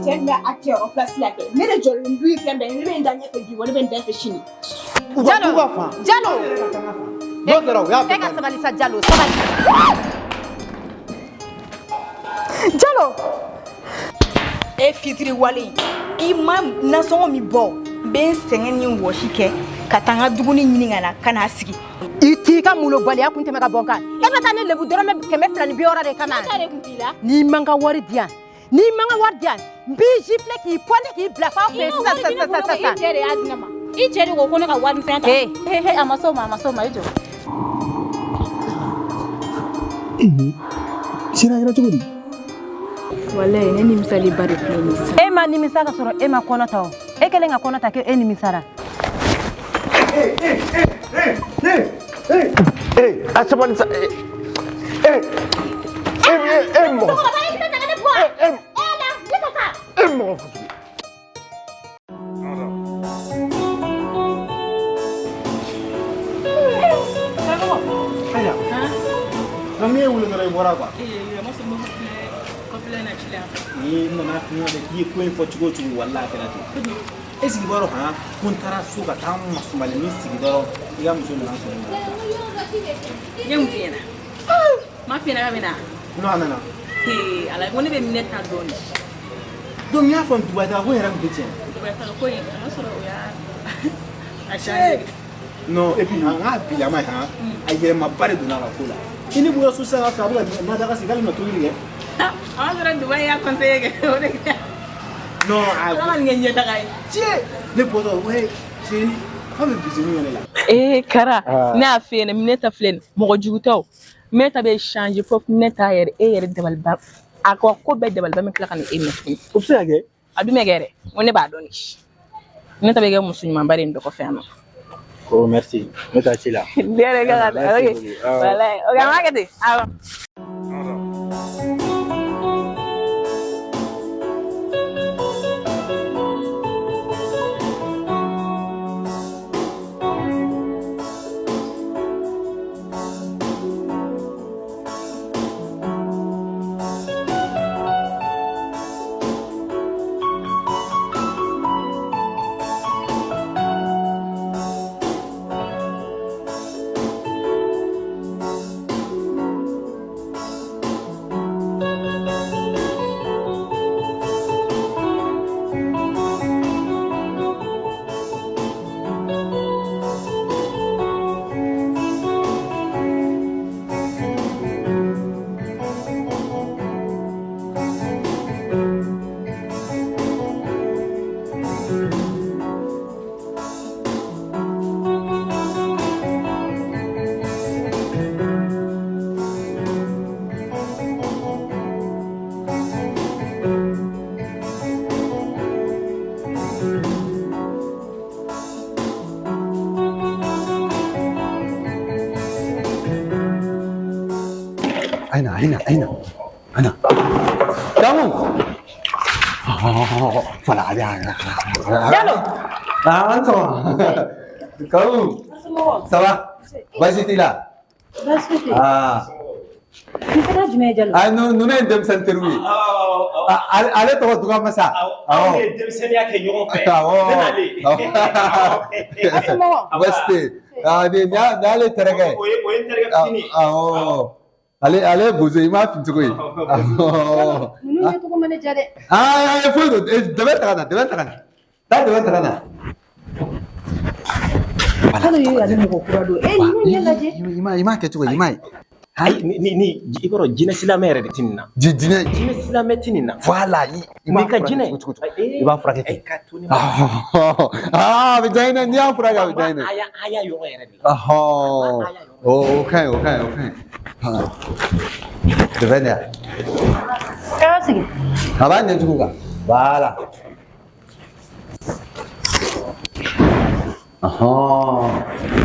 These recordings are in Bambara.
cɛ mɛ a kɛyɔrɔ place la kɛ ne de jɔlen du fɛn bɛɛ ne bɛ n da ɲɛfɛ bi wa ne bɛ n da fɛ sini. Jalo n'o kɛra o y'a bɛɛ ka sabali sa Jalo sabali. Jalo e fitiri wale i ma nasɔngɔ min bɔ n bɛ n sɛgɛn ni wɔsi kɛ ka taa n ka dumuni ɲini ka na ka n'a sigi. I t'i ka molobaliya kun tɛmɛ ka bɔ n kan e bɛ taa ne lebu dɔrɔmɛ 260 de kama n'i man ka wari di yan n b'i gifler k'i pointer k'i bila f'a fɛ sisan. I cɛ de y'a di ne ma i cɛ de ko ko ne ka wari fɛn ta a ma s'o ma i jɔ. sira kɛra cogo di walayi ne nimisali ba de filɛ nin sisan. E ma nimisa ka sɔrɔ e ma kɔnɔ ta o e kɛlen ka kɔnɔ ta k'e nimisara. a sabali sa mɔgɔ Kami yang ulang dari murah apa? Iya, masuk mau kopi lain aja lah. Ini mana punya deh, dia koin foto cukup wallah kena tu. Esi baru ha, kuntara suka tamu masuk balik ni sih baru, dia musuh nak semua. Yang mana? Mafia nak mana? No. Hei, alai mana berminat nak doni. Dom ya fon dua dah, kau yang kecil. Dua tahun kau yang, masuk ya. Asyik. No, epi nggak pilih mai ha, ayer mabari duna la kula. Ini bukan susah apa bukan, nada kasih kali nak tulis ya. Awak orang Dubai ya konsep ke? No, Jangan ngenye tak ay. Cie, ne bodoh, weh, cie, kamu bisa ni lah. Kara, na affaire mineta flen, mɔgɔ jugu tɛ o. Mineta bɛ changer fo mineta yɛrɛ e yɛrɛ dabaliba. A ko bɛɛ dabaliba min tila ka ni e minɛ. O bɛ se ka kɛ? A dun bɛ kɛ dɛ, n ko ne b'a dɔn de. Mineta bɛ kɛ muso ɲumanba de ye nin dɔgɔ fɛn ma. Oh, merci. Ne t'a ci la. Ne yɛrɛ ka taa, ok. Walayi, ok, an b'a kɛ ten. Awɔ. أين؟ أنا kamu mana ada Jalo antum kamu sawa basiti la Kita jumlah Jalo nuna dem santerwi ale to duga masa dem senia ke nyon fe basti ni ale terega oye terega fini ale bozo ima pintugo Nunu itu kau mana jadi? ya foto debe takana Kalau you ada mau kurado, ni yang lagi? ima ketugo ima ay ni ibaro jina silame re tinina jina silame tinina voilà ima ka jina iba frage ay katuni vijana ni afraga vijana aya yo re okay devenya Kasih. kapan yang cukup voilà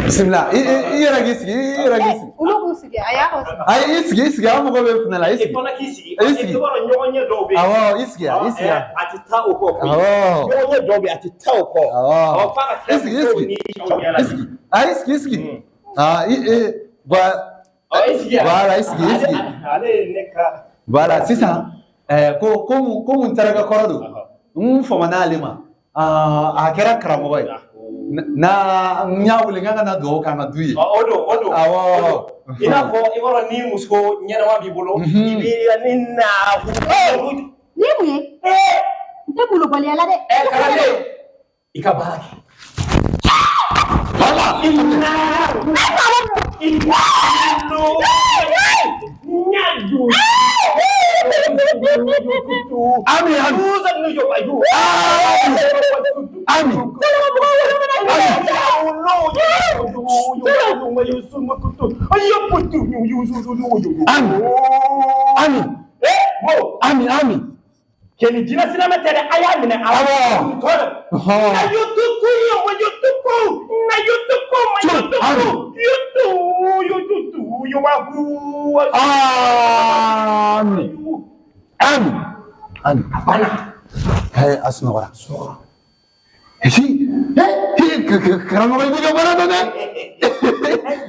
bismillah iya lagi Ulu sih, ayah kau sih. ay isigi amu ko be kunala isigi kona kisigi ay to baro nyonye dobe isigi ati ta uko ko nyonye dobe ati ta uko fara isigi voilà isigi ale neka voilà sisa ko mun taraka kɔrɔ don famana ale ma a kɛra karamɔgɔ ye na n y'a wele n ka na dugawu k'an ka du ye o don awɔ i n'a fɔ i b'a dɔn ni muso ɲɛnama b'i bolo i bɛ ni na Ni mun ye n tɛ bolobaliya la dɛ kalanden i ka baara kɛ Ami Keni jina sina mete de aya mine awo na yutuku Ami Abana asnora si karamɔgɔ i bɛ ka baara dɔn dɛ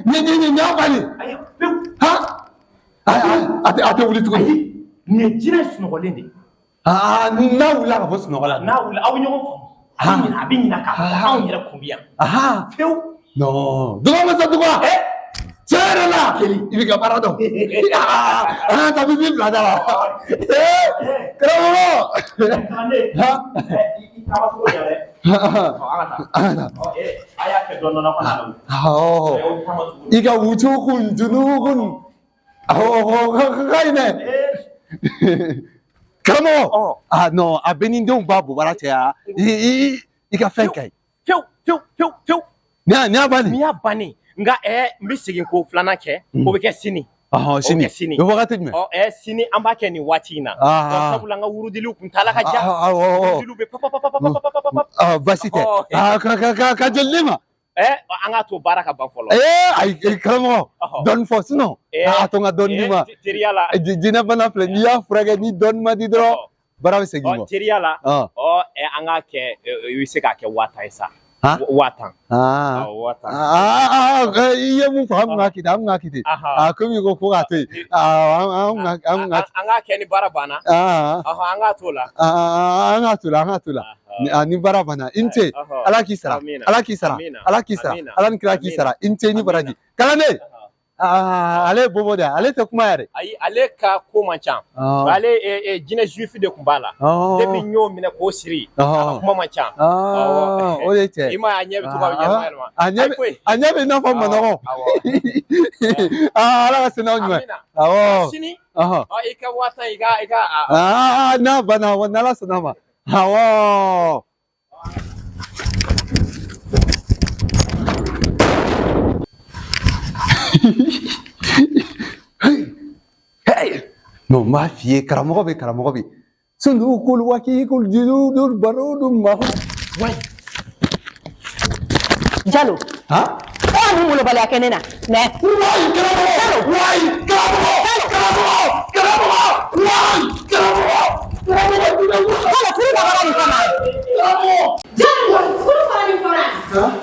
ni ɲabali ha a tɛ wuli tuguni ni ye jina sunɔgɔlen de n'a wulila ka bɔ sunɔgɔ la n'a wulila aw ɲɔgɔn faamu a bɛ ɲina k'a fɔ anw yɛrɛ kun bɛ yan fewu dɔgɔ ma sa dɔgɔ tiɲɛ yɛrɛ la i bɛ ka baara dɔn ta bɛ min bila da la karamɔgɔ i taama cogo ɲɛ dɛ an ka taa a y'a kɛ dɔɔnin dɔɔnin fana i ka wutu kun junu kun ka ɲinɛ karamɔgɔ non a bɛ ni denw b'a bobara cɛya i ka fɛn ka ɲi fewu ni y'a bannen ni y'a bannen nka n bɛ segin ko filanan kɛ o bɛ kɛ sini sini o wagati jumɛn sini an b'a kɛ nin waati in na sabula an ka wurudiliw kun taala ka ja wurudiliw bɛ papapapapapapapapap baasi tɛ ka joli ne ma an k'a to baara ka ban fɔlɔ ayi karamɔgɔ dɔɔnin fɔ sinon a to n ka dɔɔnin d'i ma teriya la jinɛ bana filɛ n'i y'a furakɛ ni dɔɔnin ma di dɔrɔn baara bɛ segin ma teriya la an k'a kɛ i bɛ se k'a kɛ 1000 ye sa 1000 i ye mun fɔ an ka kite komi ko k'a to yen an k'a kɛ ni baara banna an k'a to la an k'a to la ni baara banna i ni ce ala k'i sara ala ni kira k'i sara i ni ce ni baraji kalanden ale ye bobo de ale tɛ kuma yɛrɛ ayi ale ka ko man ca ale jinɛ juif de tun b'a la depuis n y'o minɛ k'o siri a ka kuma man ca o de cɛ i ma ye a ɲɛ bɛ to ka yɛlɛma a ɲɛ bɛ i n'a fɔ manɔgɔ ala ka se n'aw ɲuman awɔ sini i ka 1000 i ka n'a banna n'ala sɔnna ma awɔ non m'a f'i ye karamɔgɔ bɛ sundu kul waki kul juludul barudum mahu Jalo ni molobaliya kɛ ne na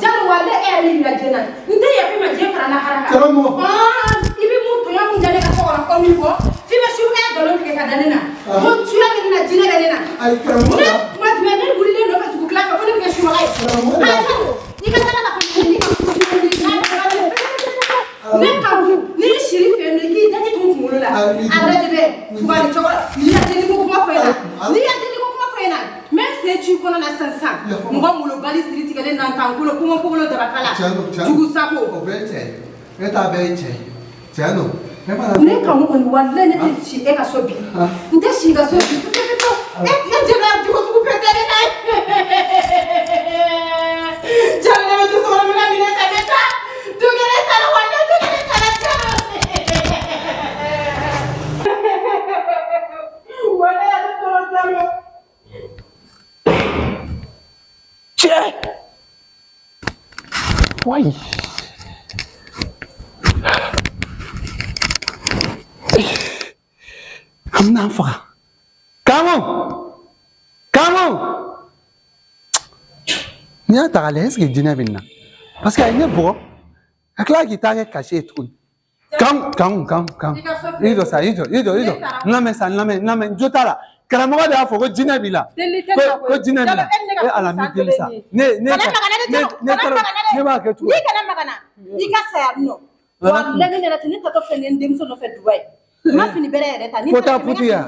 Jalo wale eri la jena. Nte ya fima je fara na haraka. Ibi mu ya mu jale ka fora ko mi ko. Fima shu e galon ke ka danena. Mo tuya ke na jina danena. Ai karamɔgɔ. Ma tuma ne wulile no ka tuku kla ka ko ne ke shu ma ai. Ni ka tala ka fa ni ne ka ni shiri fe no ki dati tun kumulo la. Ala de be. Tuba ni chokora. Ni ya deni ko kuma fa ina. Même si tu connais la sansan, nous allons le baliser si tu es dans ta couleur, comment pour le drapala. Tu sako. Ne ka mo ni wala ne ti shi e ka sobi. Nte shi ga sobi. Je na di ko ku pete na. Jale me tu so na mi na ta beta. Tu gele ta la wala tu gele ta la ta. Wala ya to lo. Why? I'm not for. Come on. Ni a ta gale eske jina binna. Parce que ne bo. Akla ki ta ke caché tout. Come. Ido. Na me jotala. karamɔgɔ de y'a fɔ ko jinɛ b'i la ko jinɛ b'i la ala mi deli sa ne b'a kɛ cogo ni kana magana i ka saya nɔ wa lɛni nana tini tato fɛn ni denmuso nɔfɛ Dubaï ma fini bɛrɛ yɛrɛ ta ni pota puti ya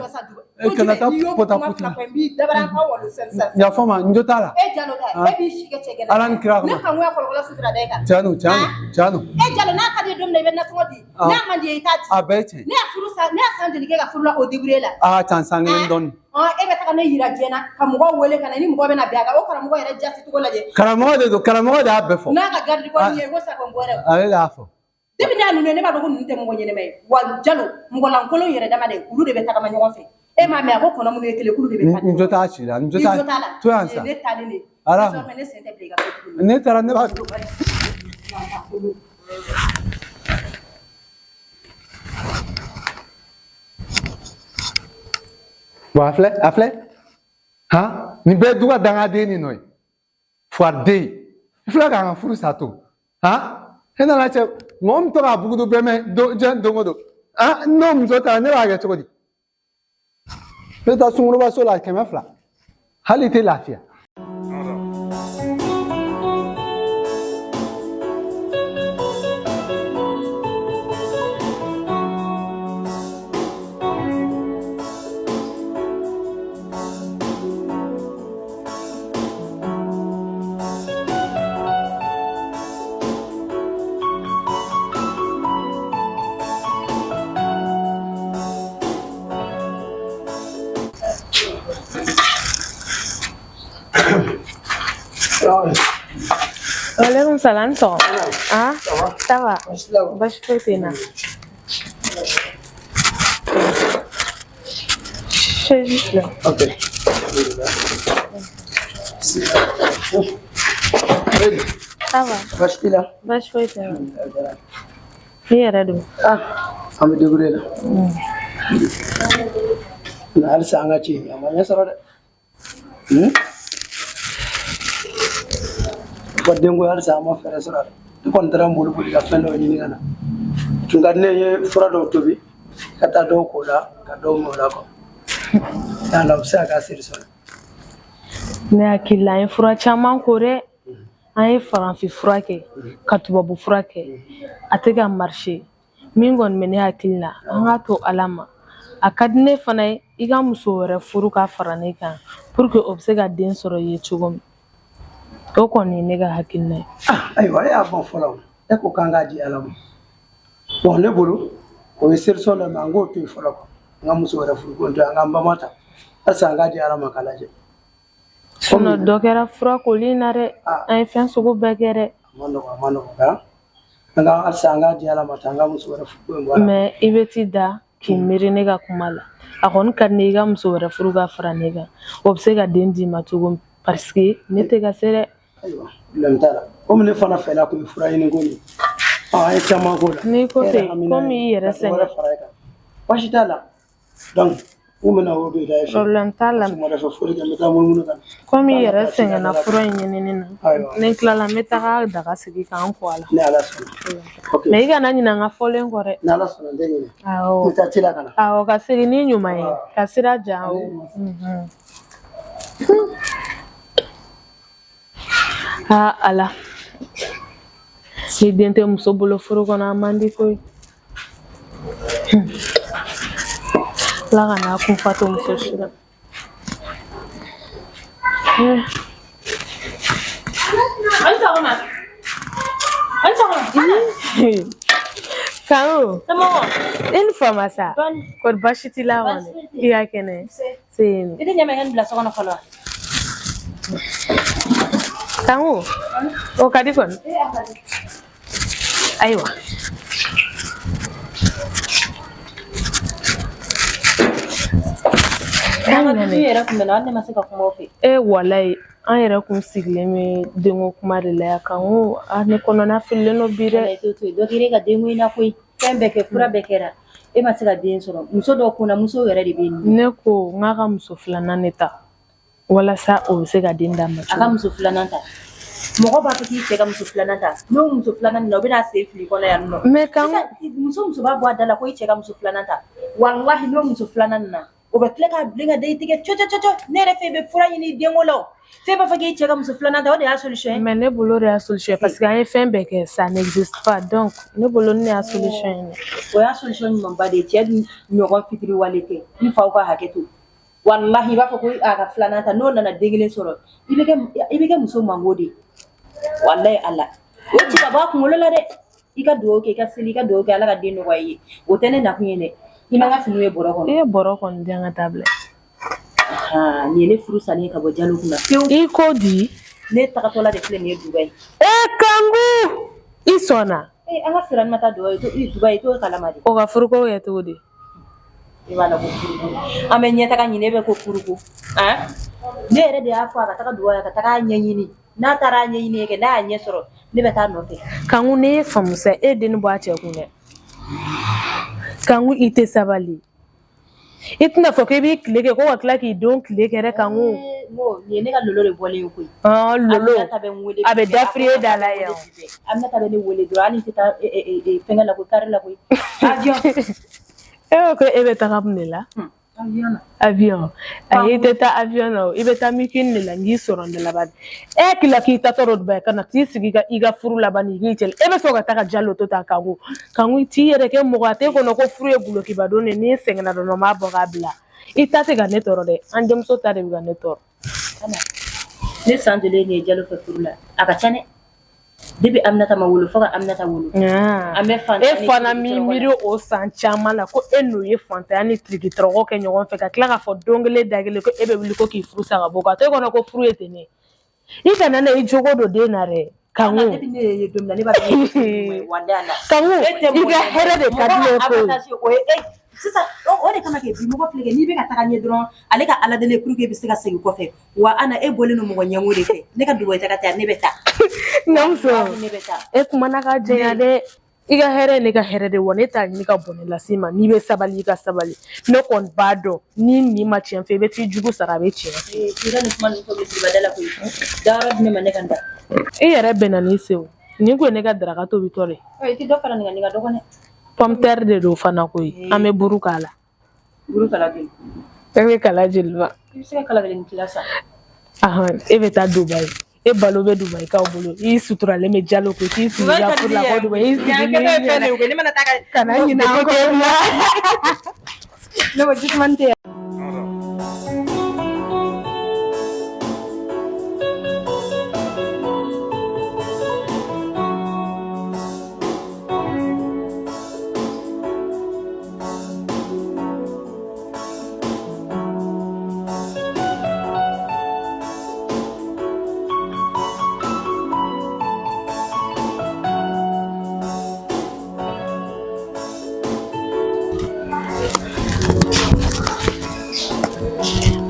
kana taa pota puti ya fɔ ma njo t'a la e jalo da e b'i si kɛ cɛ gɛlɛn ala ni kira ne kan ŋoya kɔlɔkɔlɔ sutura da e kan canu e jalo n'a ka di don min na i bɛ nasɔngɔ di n'a man di i t'a di a bɛɛ tiɲɛ ne y'a furu sa ne y'a san joli kɛ ka furu la o débrouiller la a can san kelen dɔɔni e bɛ taga ne yira jɛna ka mɔgɔ wele ka na ni mɔgɔ bɛna bɛn a kan o karamɔgɔ yɛrɛ jasi cogo lajɛ karamɔgɔ de don karamɔgɔ de y'a bɛɛ fɔ n'a ka garde kɔni ye ko sa ko bɔrɛ ale de y'a fɔ depuis n'a nunnu ne b'a dɔn ko ninnu tɛ mɔgɔ ɲɛnɛma ye wa jalo mɔgɔ lankolon yɛrɛ dama de olu de bɛ tagama ɲɔgɔn fɛ e m'a mɛn a ko kɔnɔ minnu ye kelen kulu de bɛ taa njo t'a ci la njo t'a to yan sa ne talen de ala ne sen tɛ bila i ka so ne taara ne b'a dɔn bon a filɛ han nin bɛɛ du ka dangaden nin nɔ ye fuwaden i filɛ k'an ka furu sa to han e nana cɛ mɔgɔ min to k'a bugudu bɛɛ mɛn diɲɛ don o don n'o muso taara ne b'a kɛ cogo di ne taa sunkurubaso la 200 hali i tɛ lafiya Waalaikum salam so. Ah, ça va. Bash faites C'est juste là. OK. Ça va. Bash là. Bash faites. Hier ado. On me débrouiller là. Na al sanga ci amanya sara de. Dengo har sama fere sura to kon taram bulu bulu ka fendo ni ngana tunga ne ye fura do tobi kata do ko la ka do mo la ko ala usa ka sir sura ne akila in fura chaman kore ay faranfi fura ke katubabu fura ke atega marché mingon mene akila anga to alama akadne fanay iga muso wɛrɛ furu ka farane kan pour que obsega den sɔrɔ ye cogo o kɔni ne ka hakilina ye ayiwa y'a bɔn fɔlɔ e ko kan ka di ala ma bon ne bolo o ye solution dɔ ma n k'o to yen fɔlɔ n ka muso wɛrɛ furu ko to an ka n bama ta halisa an ka di ala ma k'a lajɛ sinon dɔ kɛra fura koli na dɛ an ye fɛn sugu bɛɛ kɛ dɛ a ma nɔgɔ nka an ka halisa an ka di ala ma ta an ka muso wɛrɛ furu ko in bɔ a la mais i bɛ t'i da k'i miiri ne ka kuma la a kɔni ka di ne i ka muso wɛrɛ furu ka fara ne kan o bɛ se ka den d'i ma cogo min parce que ne tɛ ka se dɛ ayiwa problème t'a la komi ne fana fɛla kun ye fura ɲini ko nin an ye caman k'o la n'i ko ten komi i yɛrɛ sɛgɛn baasi t'a la donc n bɛna o de da e fɛ problème t'a la sɔgɔmada fɛ foli kɛ n bɛ taa munumunu ka na komi i yɛrɛ sɛgɛnna fura in ɲinini na ni n tilala n bɛ taga daga sigi k'an kɔ a la ni ala sɔnna mais i kana ɲinɛ n ka fɔlen kɔ dɛ ni ala sɔnna n tɛ ɲinɛ awɔ n bɛ taa ci la ka na awɔ ka segin ni ɲuman ye ka sira jan o ala ni den tɛ muso bolo furu kɔnɔ a man di koyi ala kana kun fa to muso si la Karo, ini fama sa. Kod bashi ti la kɔni i ka kɛnɛ se yen. I tɛ ɲɛmɛ ka nin bila so kɔnɔ fɔlɔ. Kangu, o ka di kɔni. Ayiwa. An yɛrɛ kun bɛ na an ne ma se ka kuma o fɛ. Walayi an yɛrɛ kun sigilen bɛ denko kuma de la yan Kangu ne kɔnɔna fililen don bi dɛ. Dɔ kɛra e ka denko in na koyi fɛn bɛɛ kɛ fura bɛɛ kɛra e ma se ka den sɔrɔ muso dɔw kunna muso yɛrɛ de bɛ yen. Ne ko n k'a ka muso filanan ne ta walasa o bɛ se ka den d'a ma. A ka muso filanan ta mɔgɔ b'a fɔ k'i cɛ ka muso filanan ta n'o muso filanan na o bɛna se fili kɔnɔ yan nɔ. Mais Kangu muso b'a bɔ a da la ko i cɛ ka muso filanan ta walahi n'o muso filanan na o bɛ tila ka bilen ka da i tigɛ cɔ ne yɛrɛ fɛ bɛ fura ɲini denko la fɛn b'a fɔ k'e cɛ ka muso filanan ta o de y'a solution ye mais ne bolo de y'a solution parce que an ye fɛn bɛɛ kɛ ça n'existe pas donc ne bolo ne y'a solution ye o y'a solution ɲumanba de ye cɛ dun ɲɔgɔn fitiri wale tɛ n faw ka hakɛ to wallahi i b'a fɔ ko a ka filanan ta n'o nana den kelen sɔrɔ i bɛ kɛ muso mango de wallahi ala o ci ka bɔ a kunkolo la dɛ i ka dugawu kɛ i ka seli i ka dugawu kɛ ala ka den nɔgɔya i ye o tɛ ne nakun ye dɛ i ma ka finiw ye bɔrɔ kɔnɔ i ye bɔrɔ kɔni di an ka taa bila nin ye ne furu sani ka bɔ jalo kunna i ko di ne tagatɔla de filɛ nin ye Dubayi Kangu i sɔnna an ka sirani ma taa Dubayi t'o kalama de o ka furuko kɛ cogo di i b'a la ko furuko an bɛ ɲɛtaga ɲini e bɛ ko furuko ne yɛrɛ de y'a fɔ a ka taga Dubayi ka taga a ɲɛɲini n'a taara a ɲɛɲini kɛ n'a y'a ɲɛ sɔrɔ ne bɛ taa nɔfɛ Kangu ne ye faamu sa e den bɔ a cɛ kun dɛ Kangu i tɛ sabali i tɛna fɔ k'i b'i tile kɛ ko ka tila k'i don tile kɛ dɛ Kangu nin ye ne ka lolo de bɔlen ye koyi lolo a bɛ dafiriye da la yan Aminata bɛ ne wele dɔrɔn hali tɛ taa fɛngɛ la koyi kari la koyi avion e ko e bɛ taga mun de la avion ayi tɛ taa avion na i bɛ taa mikin de la n k'i sɔrɔ n de laban e kila k'i tatɔ Dubayi ka na k'i sigi i ka furu laban i k'i cɛ e bɛ sɔn ka taga jalo to ta Kangu Kangu t'i yɛrɛ kɛ mɔgɔ a tɛ kɔnɔ ko furu ye gulokiba don de n'i sɛgɛnna dɔrɔn m'a bɔ k'a bila i ta tɛ ka ne tɔɔrɔ dɛ an denmuso ta de bɛ ka ne tɔɔrɔ ne san joli ne ye jalo fɛ furu la a ka ca dɛ depuis Aminata ma wolo fo ka Aminata wolo an bɛ fantanya e fana mi miiri o san caman na ko e n'o ye fantanya ni tirikitɔrɔkɔ kɛ ɲɔgɔn fɛ ka tila k'a fɔ don kelen da kelen ko e bɛ wuli ko k'i furu sa ka bɔ ka to e kɔnɔ ko furu ye ten ne i kana ne i jogo don den na dɛ Kangu depuis ne ye don min na ne b'a fɔ Kangu i ka hɛrɛ de ka di ne ko sisan o de kama kɛ bi mɔgɔ filɛ kɛ n'i bɛ ka taga ɲɛ dɔrɔn ale ka ala deli pour que e bɛ se ka segin kɔfɛ wa ana e bɔlen don mɔgɔ ɲɛngo de fɛ ne ka Dubayi taga tɛ ne bɛ taa ne bɛ taa e kumana ka jɛya dɛ i ka hɛrɛ ne ka hɛrɛ de wa ne t'a ɲini ka bɔnɛ las'i ma n'i bɛ sabali i ka sabali ne kɔni b'a dɔn ni nin ma tiɲɛ fɛ i bɛ t'i jugu sara a bɛ tiɲɛ i ka nin kuma ninnu fɔ misibada la koyi dayɔrɔ di ne ma ne ka n da i yɛrɛ bɛnna n'i se o nin ko ye ne ka daraka tobitɔ de i tɛ dɔ fara nin kan nin ka dɔgɔ dɛ pomme de terre de don fana koyi an bɛ buru k'a la buru kala joli e bɛ kala joli ma i bɛ se ka kala kelen tila sa e bɛ taa Dubayi e balo bɛ Dubayi kaw bolo i suturalen bɛ jalo ko k'i sigi ka furu la ko Dubayi i sigi ni yɛrɛ ne mana taa kana ɲinɛ an kɔ ne ko jisumani tɛ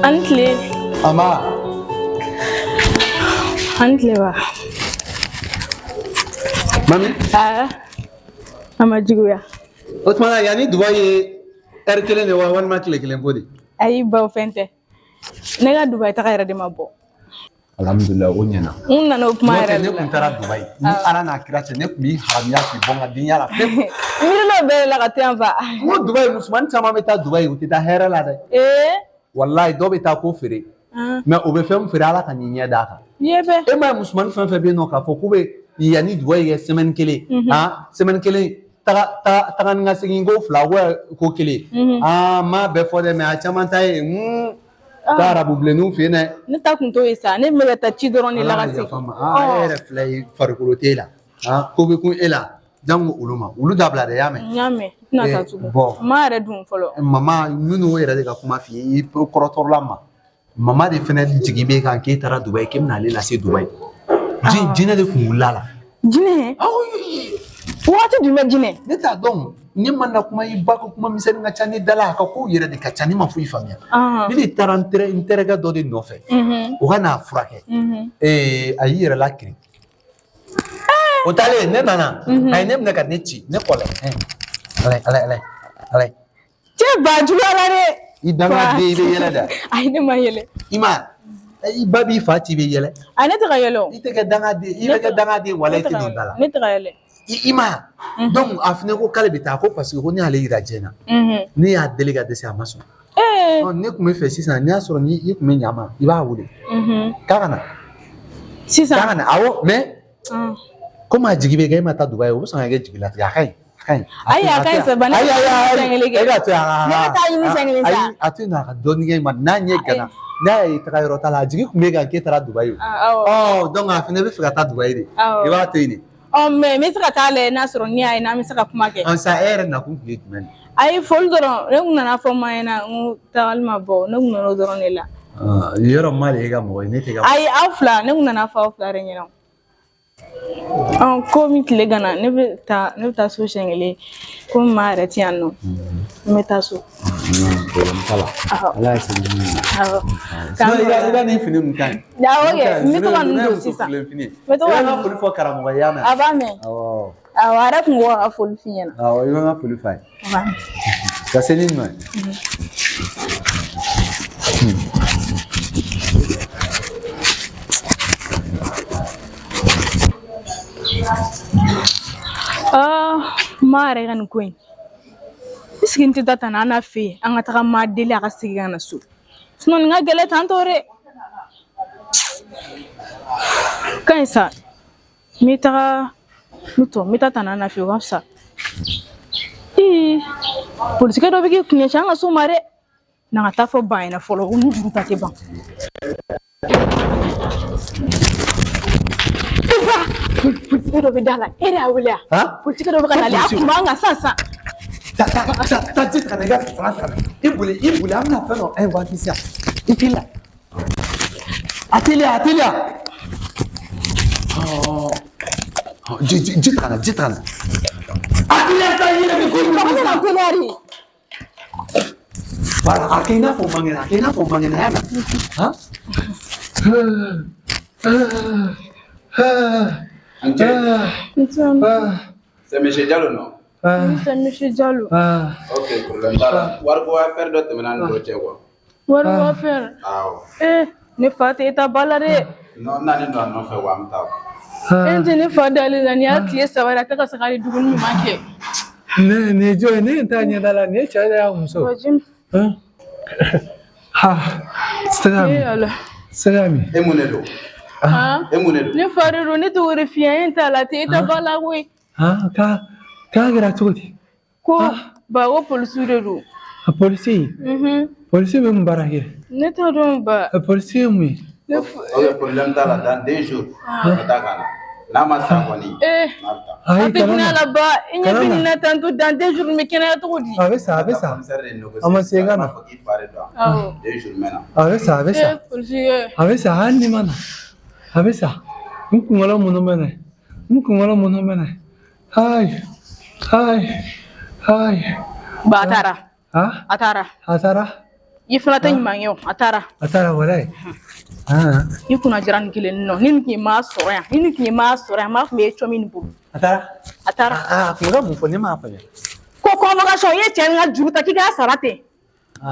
Antle Ama Antle wa Mami ama juguya o tuma na yani Dubayi ye heure kelen de wa walima tile kelen ko de ayi baw fɛn tɛ ne ka Dubayi taga yɛrɛ de ma bɔ alhamdulillah o ɲɛna n nana o kuma yɛrɛ ne kun taara Dubayi ni ala n'a kira cɛ ne kun b'i haramiya k'i bɔ n ka diɲɛ la miirilo bɛɛ la ka to yan fa n ko Dubayi musomanin caman bɛ taa Dubayi u tɛ taa hɛrɛ la dɛ wallahi dɔw bɛ taa ko feere mais o bɛ fɛn feere ala ka n'i ɲɛ d'a kan e ma ye musomanin fɛn fɛn bɛ yen nɔ k'a fɔ k'u bɛ yanni Dubayi kɛ semaine kelen semaine kelen taga ni ka segin ko fila ko kelen n m'a bɛɛ fɔ dɛ mais a caman ta ye taa arabu bilenninw fɛ yen dɛ ne ta kun t'o ye sa ne bɛ ka taa ci dɔrɔn de la ka segin e yɛrɛ filɛ ye farikolo t'e la ko bɛ kun e la jango olu ma olu dabila de y'a mɛn n y'a mɛn tɛna taa tugun ma yɛrɛ dun fɔlɔ mama minnu yɛrɛ de ka kuma f'i ye i kɔrɔtɔla ma mama de fɛnɛ jigi b'e kan k'e taara Dubayi k'e bɛna ale lase Dubayi jinɛ de kun wulila la jinɛ waati jumɛn jinɛ ne t'a dɔn ne ma na kuma i ba ka kuma misɛnnin ka ca ne da la a ka kow yɛrɛ de ka ca ne ma foyi faamuya ne de taara n terikɛ dɔ de nɔfɛ o ka n'a furakɛ a y'i yɛrɛ lakirin o taalen ne nana a ye ne minɛ ka ne ci ne kɔlɛ ala cɛ ba juguya la dɛ i dangaden i bɛ yɛlɛ da ayi ne ma yɛlɛ i ma i ba b'i fa ci i bɛ yɛlɛ a ne tɛ ka yɛlɛ o i tɛ kɛ dangaden i bɛ kɛ dangaden wala i tɛ don da la ne tɛ ka yɛlɛ i ma donc a fɛnɛ ko k'ale bɛ taa ko parce que ko ne y'ale yira jɛn na ne y'a deli ka dɛsɛ a ma sɔn Ne kun bɛ fɛ sisan n'i y'a sɔrɔ ni i kun bɛ ɲa ma i b'a wele k'a ka na sisan k'a ka na awɔ mais komi a jigi bɛ kɛ e ma taa Dubaï o bɛ sɔn ka kɛ jigilatigɛ a ka ɲi ayi a ka ɲi sa bana ayi e ka to yan ne bɛ taa ɲini siɲɛ kelen sa ayi a to yen nɔ a ka dɔɔnin kɛ ma n'a ɲɛ gana n'a y'a ye taga yɔrɔ t'a la a jigi kun bɛ kan k'e taara Dubaï o donc a fana bɛ fɛ ka taa Dubaï de i b'a to yen de mais n bɛ se ka taa lajɛ n'a sɔrɔ n'i y'a ye n'an bɛ se ka kuma kɛ sisan e yɛrɛ nakun tun ye jumɛn ye ayi foli dɔrɔn ne kun nana fɔ n ma ɲɛna n ko tagali ma bɔ ne kun nana o dɔrɔn de la yɔrɔ ma de ye ka mɔgɔ ye ne tɛ ka ayi aw fila ne kun nana fɔ aw fila de ɲɛna ko min tile gana ne bɛ taa so siɲɛ kelen ko maa yɛrɛ tɛ yan nɔ n bɛ taa so Ala ye seli ɲuman ye i ka nin fini ninnu ka ɲi awɔ kɛ n bɛ to ka ninnu don sisan n bɛ to ka n foli fɔ karamɔgɔ ye a mɛn a b'a mɛn awɔ a yɛrɛ kun ko ka foli f'i ɲɛna awɔ i bɛ n ka foli f'a ye ka seli ɲuman ye maa yɛrɛ ka nin ko in isigi n tɛ taa tan n'a fɛ yen an ka taga maa deli a ka segin ka na so nin ka gɛlɛn tan tɔ dɛ ka ɲi sa n bɛ taa tan n'a fɛ yen o ka fisa polisikɛ dɔ bɛ k'i kun ɲɛsin an ka so ma dɛ n'an ka taa fɔ ba ɲɛna fɔlɔ ko ni juru ta tɛ ban polisikɛ dɔ bɛ da la e de y'a wele wa polisikɛ dɔ bɛ ka nalen a kun b'an kan sisan taa ji ta ka na i ka fanga ta i boli an bɛna fɛn dɔ waati sisan i teliya a teliya ji ta ka na a teliya sa i yɛrɛ bɛ ko in na sisan voilà a kɛ i n'a fɔ maŋɛnɛya na C'est monsieur Diallo, non? C'est monsieur Diallo. Ok, problème pas là. Wargo affaire de tɛmɛna ni dɔ cɛ quoi. Wargo affaire. Awɔ. Ne fa tɛ taa ba la dɛ. Non, n'a ni don a nɔfɛ wa an bɛ taa. E tɛ ne fa dalen la, nin y'a tile 3 ye a tɛ ka se ka dumuni ɲuman kɛ. Ne jɔn ye ne t'a ɲɛda la, ne cɛ de y'a muso. Sagami. E mun de don? E mun de don? Ne fa de don, ne t'o de f'i ye, e t'a la ten, e tɛ ba la koyi. K'a kɛra cogo di? Ko ba ko polisiw de don. Polisi? Polisi bɛ mun baara kɛ? Ne t'a dɔn ba. Polisi ye mun ye? Ok, problème t'a la, dans 2 jours, an bɛ taa ka na. N'a ma sa kɔni, a tɛ kɛnɛya la ba, i ɲɛ bɛ nin na tan to dans 2 jours n bɛ kɛnɛya cogo di? A bɛ sa. A ma se ka na. 2 jours mɛna. A bɛ sa. A bɛ sa hali ni ma na. A bɛ sa. N kunkolo minnu bɛ na. Ayi. Ba a taara. A taara. I fana tɛ ɲuman kɛ o, a taara. Walayi. I kunna jara nin kelen nɔ, ni nin tun ye maa sɔrɔ yan, maa tun bɛ e cɔ min bolo. A taara. a kun bɛ ka mun fɔ ne m'a faamuya. Ko convocation i ye cɛ in ka juru ta k'i k'a sara ten.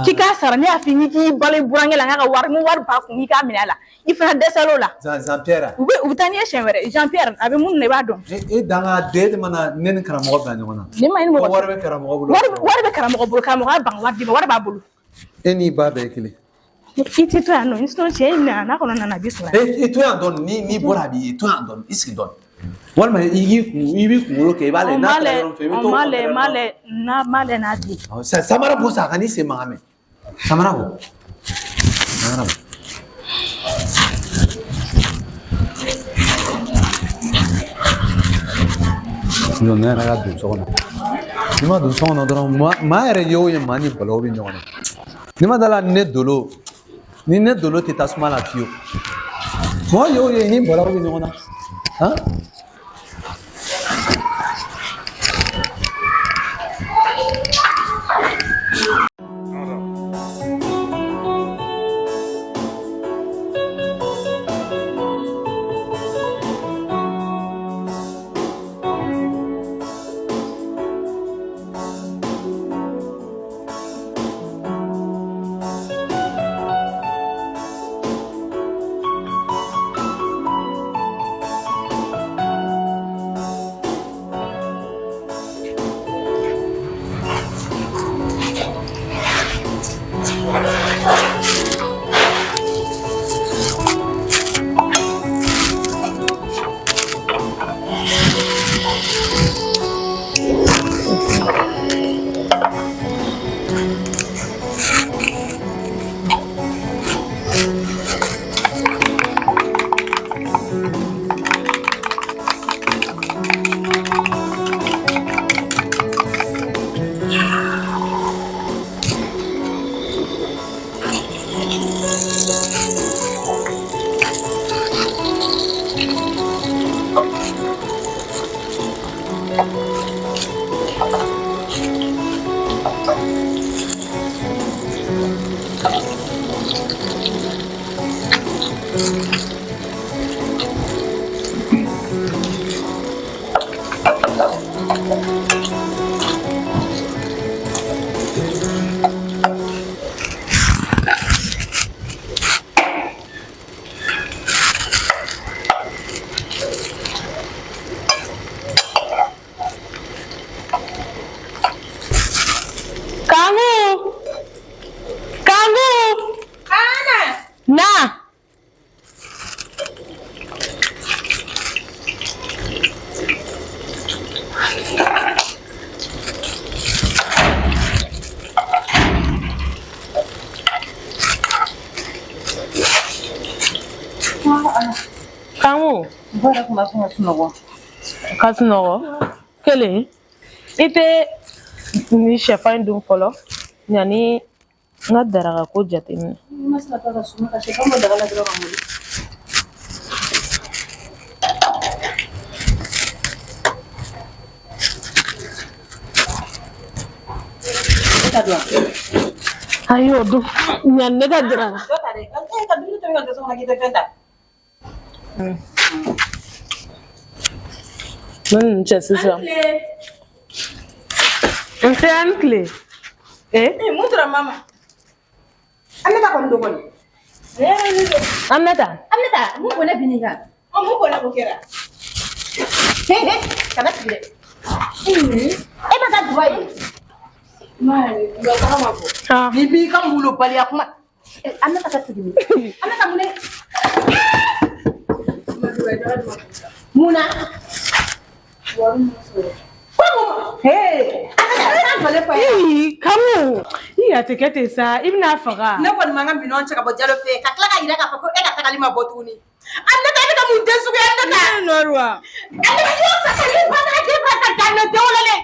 K'i k'a sara ne y'a f'i ye k'i balo burankɛ la n ka wari b'a kun k'i k'a minɛ a la i fana dɛsɛl'o la. Jean Pierre. U bɛ taa n'i ye siɲɛ wɛrɛ Jean Pierre a bɛ mun na i b'a dɔn. E danga de mana ne ni karamɔgɔ bila ɲɔgɔn na. Ne ma ni mɔgɔ. Wari bɛ karamɔgɔ bolo. Wari bɛ karamɔgɔ bolo karamɔgɔ ban wari di ma wari b'a bolo. E n'i ba bɛɛ ye kelen. I tɛ to yan nɔ ni sinon cɛ in minɛ n'a kɔnɔ nana bi sɔrɔ. I to yan dɔɔni n'i bɔra a b'i ye to yan dɔɔni i sigi dɔɔni. Walima i b'i kunkolo kɛ i b'a lajɛ n'a taara yɔrɔ min fɛ i bɛ t'o Male n'a di. Samara bɔ sa a ka n'i sen mankan mɛn. Samara bɔ. Ne yɛrɛ ka don so kɔnɔ. N'i ma don so kɔnɔ dɔrɔn maa yɛrɛ ye o ye maa ni balawu bɛ ɲɔgɔn na. N'i ma dala ni ne dolo tɛ tasuma la fiyewu. Mɔgɔ ye o ye ni balawu bɛ ɲɔgɔn na. Kamu, Bara kuma sun sunoko. Ka sunoko. Kelen. Ite ni shefan dun fɔlɔ. Yani nga daraka ko jateminɛ. Masala ta ka suma ka shefa mo daga la dɔrɔn ka muli. Ka dɔn. Ayo dun. Ɲan ne ka daraka. Dɔ ta dɛ. Ka dumuni tobi ka kɛ sɔgɔna k'i tɛ fɛn ta. Cɛ sisan. N tɛ an tile. Mun tora mama? Aminata kɔni don kɔni. Aminata. Aminata, mun bɔnɛ bini kan? Mun bɔnɛ ko kɛra? Kana sigi dɛ. E ma taa Dubaï? Ni b'i ka mulo baliya kuma. Aminata ka sigi. Aminata mun ne? Muna. Kamu. Iya tɛ kɛ ten sa. I bɛna faga. Ne kɔni man ka minɛnw cɛ ka bɔ Jalo fɛ ka tila ka yira k'a fɔ ko e ka tagali ma bɔ tuguni. Aminata, e bɛ ka mun den suguya Aminata? Ne nɔɔrɔ wa? Aminata, i y'o sasali fana kɛ k'i ka taa ne denw la dɛ.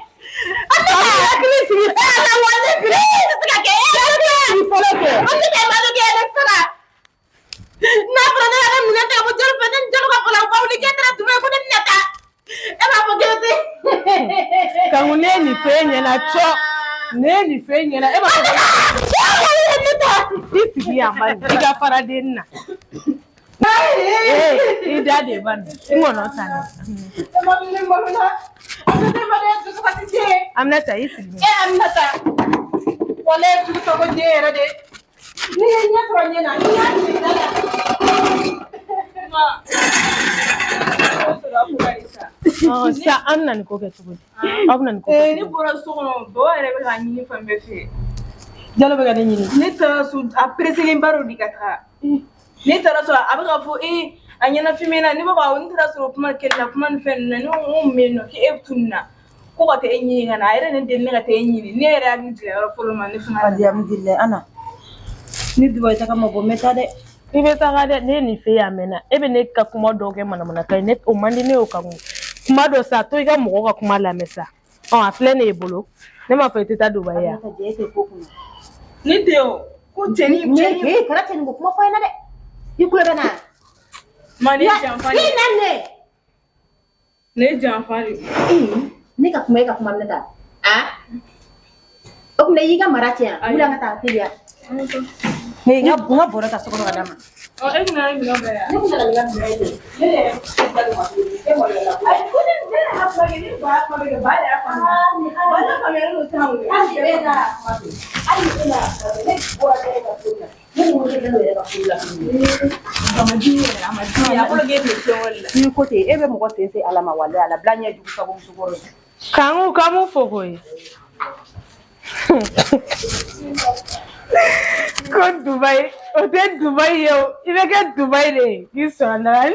Aminata, hakili sigi. Ala wale biri. I tɛ se ka kɛ. I fɔlɔ kɛ. An tɛ kɛ malo kɛ ne fana. N'a fɔra ne yɛrɛ minɛ ta ka bɔ Jalo fɛ, ne ni Jalo ka bɔla baw ni k'e taara Dubaï ko ne bɛna taa. E b'a fɔ k'e tɛ. Kamu ne ye nin fɛn ɲɛna cɔ. Ne ye nin fɛn ɲɛna. E b'a fɔ i sigi yan bani. I ka fara den na. I da de bani. I ŋɔnɔ ta ne. Aminata, i sigi. Aminata. Wala ye tugu sɔgɔ den yɛrɛ de. Ni ye ɲɛ sɔrɔ ɲɛ na, ni y'a sigi da la. Sa an bɛna nin ko kɛ cogo di? Aw bɛna nin ko kɛ Ne bɔra so kɔnɔ, bawa yɛrɛ bɛ ka ɲini fan bɛɛ fɛ. Jalo bɛ ka ne ɲini. Ne taara so, a peresen ba dɔ di ka taga. Ne taara so, a bɛ ka fɔ a ɲɛnafin na, ne b'a fɔ ne taara sɔrɔ kuma kɛlɛ la, kuma ni fɛn ninnu na, ne ko mun bɛ yen nɔ k'e tun na, ko ka taa e ɲini ka na, a yɛrɛ ne deli ne ka taa e ɲini, ne yɛrɛ hakili jigin yɔrɔ fɔlɔ ma, ne fana. Alhamdulilayi Ana, ni Dubaï taga ma bɔ n bɛ taa dɛ. I bɛ taga dɛ, ne ye nin fɛ yan mɛnna. E bɛ ne ka kuma dɔw kɛ manamanakan ye, ne o man di ne y'o kan. Kuma dɔ sa, to i ka mɔgɔ ka kuma lamɛn sa. A filɛ ne ye bolo. Ne m'a fɔ i tɛ taa Dubaï yan. Ne tɛ o, ko cɛni. Kɛra cɛni ko kuma fɔ n ɲɛna dɛ. I tulo bɛ na. Ma ne janfa de. I na ne. Ne janfa de. Ne ka kuma e ka kuma minɛ ta. O kuma i y'i ka mara cɛ yan. Wuli an ka taa teliya. N ka bɔrɛ ta so kɔnɔ ka d'a ma. E bɛna ne minɛ bɛɛ yan. Ne bɛna na minɛ bɛɛ ye. Ne yɛrɛ e mɔlɔ la. Ayi ko ne yɛrɛ ka kuma kɛ, ne ba kuma bɛ kɛ, ba yɛrɛ y'a faamuya. Ba yɛrɛ faamuyalen don sisan o. Hali e n'a kuma bɛ. Hali e n'a ne bɔra e ka so la. Ne ni mɔgɔ kelen yɛrɛ ka so la. A ma di yɛrɛ, a ma di yɛrɛ. A bolo k'e tɛ fɛn wɛrɛ la. Ni ko ten e bɛ mɔgɔ sen se Ala ma wale ala bila ɲɛ jugu sago musokɔrɔ. Kamu fɔ ko ye. Ko Dubaï, o tɛ Dubaï ye o. I bɛ kɛ Dubaï de ye. K'i sɔrɔ na. N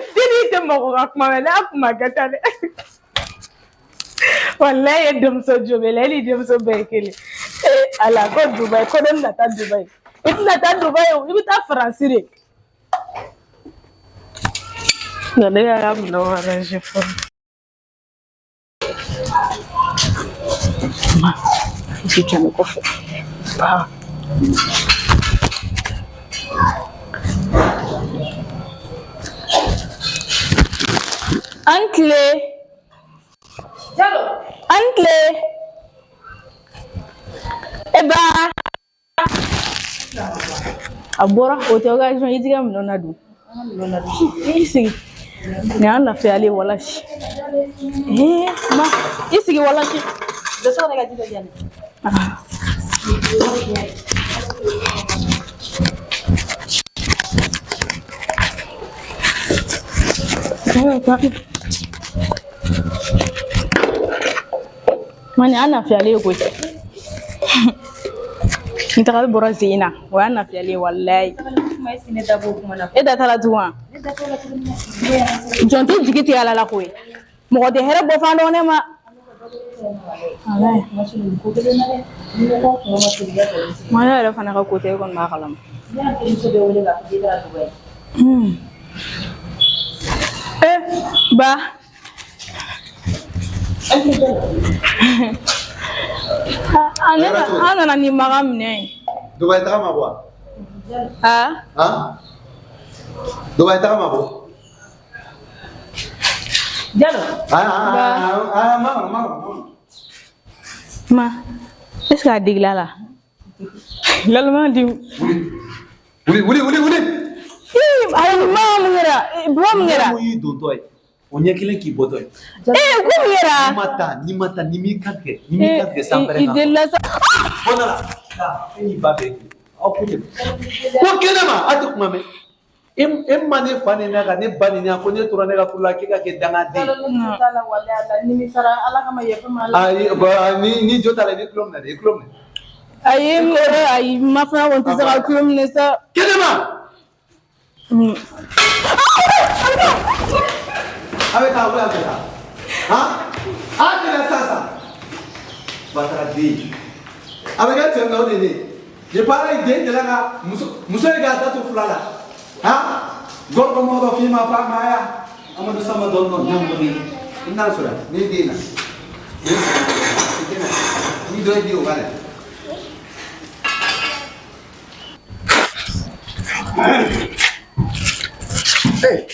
tɛ mɔgɔ ka kuma mɛn, n'a kuma kɛ tan dɛ. Walayi e denmuso jo bɛ la, e ni denmuso bɛɛ ye kelen. ala ko Dubai ko dem na ta Dubai itna ta Dubai ibita France re na ne ya mu na arrange for ma si tu me coffre ah Uncle Jalo Uncle Eba Abora hotel ga jọn yidiga mi lona du isigi ni an lafiya ale walashi ma isigi walashi da so daga jiga jani mani an lafiya ale ko Kita kali boros zina, wana fiali wallahi. Eda tala tuwa. Jonti jigiti ala la koy. Mo de here bo fando ne ma. Wallahi. Ma ya ra fana ka ko te kon ma kalam. Ba. Ana ni magam ne. Dubai ta ma bo. Ha? Dubai ta ma bo. Jalo. Ma. Est-ce que digla la? Lalma di. Wuli. Ay ma ngira, bro ngira. Mo yi don toy. Onye kile ki botoy. Ko ngira. Ni mata ni mi katke sampere na. Idella sa. Bonala. Ni babe. Okuje. Ko kene ma atu kuma me. Em mane fane na ga ne bani na ko ne tura ne ga kula ke ga ke danga de. Tala wala ala ni misara ala kama yefe mala. Ai ba ni jota le diplôme na diplôme. Ay ngere ay mafna wonti sa kulum ne sa. Kene ma. Avec ta voix là. Hein? Ça. Batara di. Avec un tiens là de. Je parle de là muso ga ta tu fulala. Hein? Gol ko mo do fi ma fa ma ya. Amadu sama don non nyam ni. Inna sura ni dina. Ni do di o gale. Hey,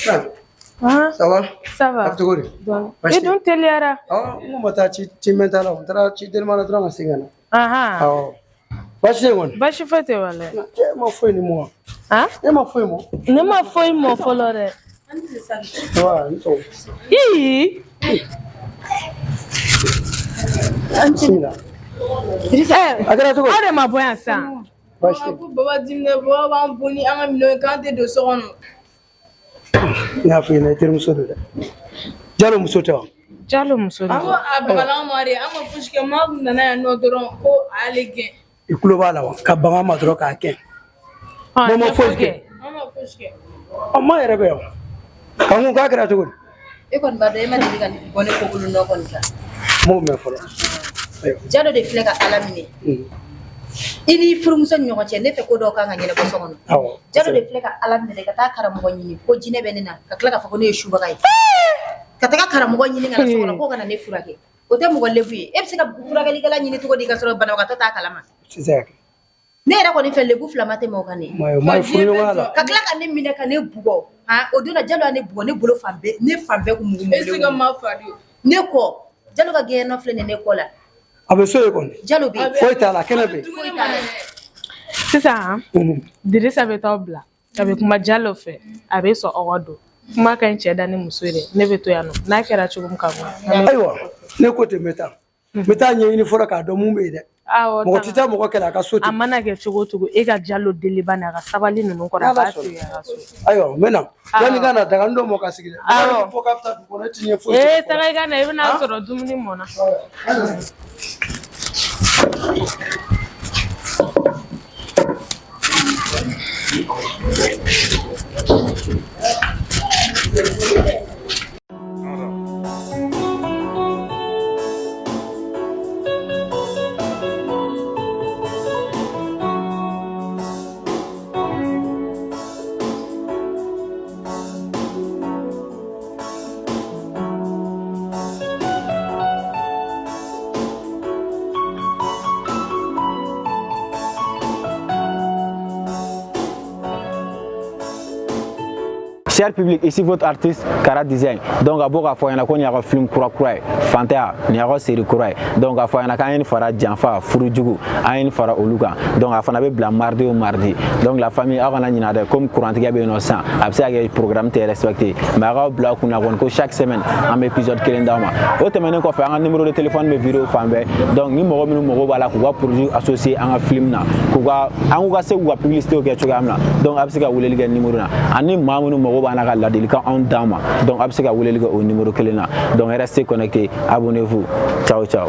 ça va? Ça va. Abdugori. Et donc teliara? On m'a dit tu m'entends là, on t'a dit tellement de drame à Singana. Aha. Bashi won. Bashi fete wala. Ma foi ni moi. Hein? Ma foi moi. Ne ma foi mo folore. Ouais, so. Antina. Agora tu. Are ma boya sa. Bashi. Baba dimne baba boni anga mino kante do sokono. Ya fi na tir muso da. Jalo muso ta. Jalo muso. Ama abala mari ama fushke ma na no doron ko alege. Ikulo bala wa ka banga ma doro ka ken. Mama fushke. Mama fushke. Amma yare ba. Kamu ka kira to. E kon ba de ma de kan bone ko bulu no kon ka. Mo me folo. Jalo de fleka alamine. Ini furumuso nyoko che ne fe ko do ka ngene ko sokono. Jalo de fleka alamine de ka ta karamu nyini ko jine benina ka kla ka fa ko ne shuba kai. Ka ta ka karamu nyini ngala sokono ko kana ne furake. O te mo golle buye. E bisi ka furake li kala nyini to ko di ka soro bana ka ta kalama. Exactly. Ne era ko ne fe le bu flamate mo kane. Mai furu wala. Ka kla ka ne mine ka ne bugo. Ha o dona jalo ne bugo ne bolo fambe ne fambe ko mu. E siga ma fadi. Ne ko jalo ka ge no fle ne ko la. Abe so yekon. Jalo bi. Foi ta la kenabe. Sisa Dirisa be tobla. Abe kuma jalo fe. Abe so ogodo. Kuma kan cheda ne musore. Ne be to ya no. Na kera chugum ka mo. Aiwa. Ne ko te meta. Meta nye ni fora ka do mu be de. Awo. Mo tita mo ko kela ka soti. Amana ke chugo tugo e ga jalo deliver na ga sabali nunu ko ra ba su ya so. Aiwa mena. Yani kana daga ndo mo ka sigide. Awo. Po kapta ko ne tinye fo. Taga ga na e na soro dumni mona. Cher public, ici votre artiste Kara Design. Donc à Boka Foyana qu'on y a un film Kura Fanta, il y a une série Kura. Donc à Foyana quand il fera Janfa, Furujugu, il fera Oluka. Donc à Foyana bla mardi ou mardi. Donc la famille a comme courant qui a bien innocent. Après le programme est respecté. Mais à bla qu'on a chaque semaine un épisode qui est dans ma. Autrement qu'on fait un numéro de téléphone mais vidéo fambe. Donc numéro voilà qu'on va produire associé à un film na. Qu'on va se ou publicité au Ketchugamna. Donc après que vous voulez le numéro na. Ani mamu numéro bana la délicat en dama. Donc après que vous voulez le numéro que là. Donc restez connectés, abonnez-vous. Ciao ciao.